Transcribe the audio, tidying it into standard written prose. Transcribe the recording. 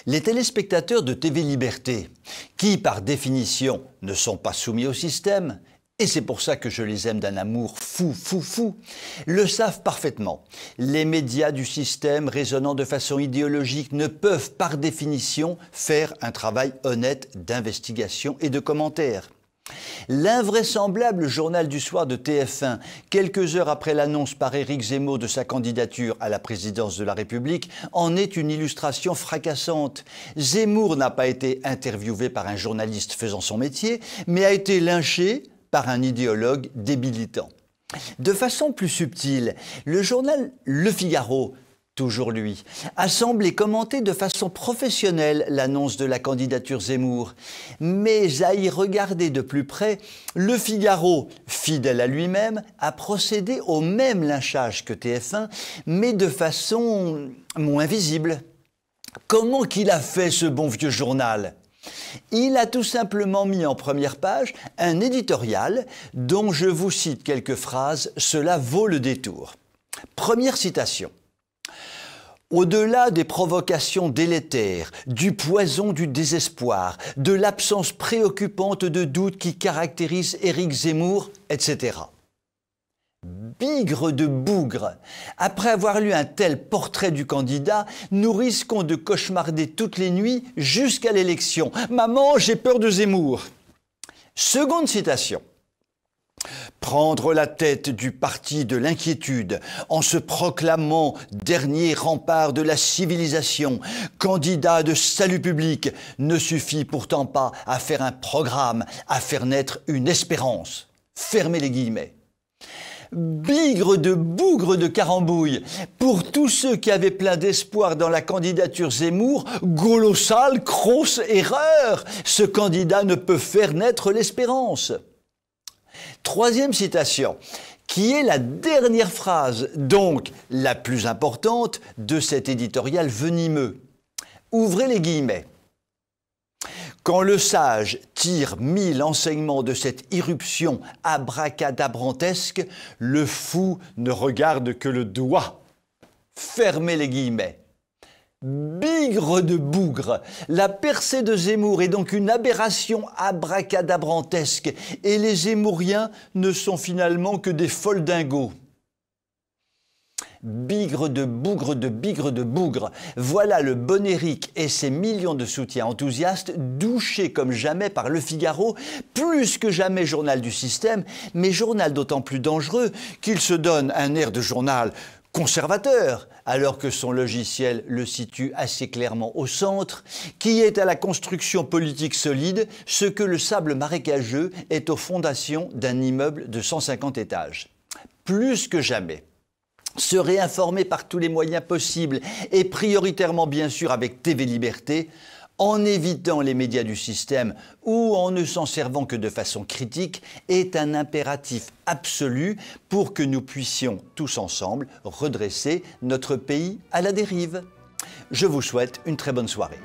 Les téléspectateurs de TV Liberté, qui par définition ne sont pas soumis au système, et c'est pour ça que je les aime d'un amour fou, le savent parfaitement. Les médias du système raisonnant de façon idéologique ne peuvent par définition faire un travail honnête d'investigation et de commentaire. L'invraisemblable journal du soir de TF1, quelques heures après l'annonce par Éric Zemmour de sa candidature à la présidence de la République, en est une illustration fracassante. Zemmour n'a pas été interviewé par un journaliste faisant son métier, mais a été lynché par un idéologue débilitant. De façon plus subtile, le journal Le Figaro, toujours lui, a semblé commenter de façon professionnelle l'annonce de la candidature Zemmour. Mais à y regarder de plus près, Le Figaro, fidèle à lui-même, a procédé au même lynchage que TF1, mais de façon moins visible. Comment qu'il a fait ce bon vieux journal ? Il a tout simplement mis en première page un éditorial dont je vous cite quelques phrases, cela vaut le détour. Première citation. Au-delà des provocations délétères, du poison du désespoir, de l'absence préoccupante de doute qui caractérise Éric Zemmour, etc. Bigre de bougre. Après avoir lu un tel portrait du candidat, nous risquons de cauchemarder toutes les nuits jusqu'à l'élection. Maman, j'ai peur de Zemmour. Seconde citation. Prendre la tête du parti de l'inquiétude en se proclamant dernier rempart de la civilisation, candidat de salut public, ne suffit pourtant pas à faire un programme, à faire naître une espérance. Fermez les guillemets. Bigre de bougre de carambouille. Pour tous ceux qui avaient plein d'espoir dans la candidature Zemmour, colossale, grosse erreur. Ce candidat ne peut faire naître l'espérance. Troisième citation, qui est la dernière phrase, donc la plus importante de cet éditorial venimeux. Ouvrez les guillemets. Quand le sage tire 1000 enseignements de cette irruption abracadabrantesque, le fou ne regarde que le doigt. Fermez les guillemets. Bigre de bougre, la percée de Zemmour est donc une aberration abracadabrantesque et les Zemmouriens ne sont finalement que des foldingos. Bigre de bougre, voilà le bon Éric et ses millions de soutiens enthousiastes douchés comme jamais par Le Figaro, plus que jamais journal du système, mais journal d'autant plus dangereux qu'il se donne un air de journal conservateur, alors que son logiciel le situe assez clairement au centre, qui est à la construction politique solide, ce que le sable marécageux est aux fondations d'un immeuble de 150 étages. Plus que jamais, se réinformer par tous les moyens possibles et prioritairement bien sûr avec TV Liberté, en évitant les médias du système ou en ne s'en servant que de façon critique, est un impératif absolu pour que nous puissions tous ensemble redresser notre pays à la dérive. Je vous souhaite une très bonne soirée.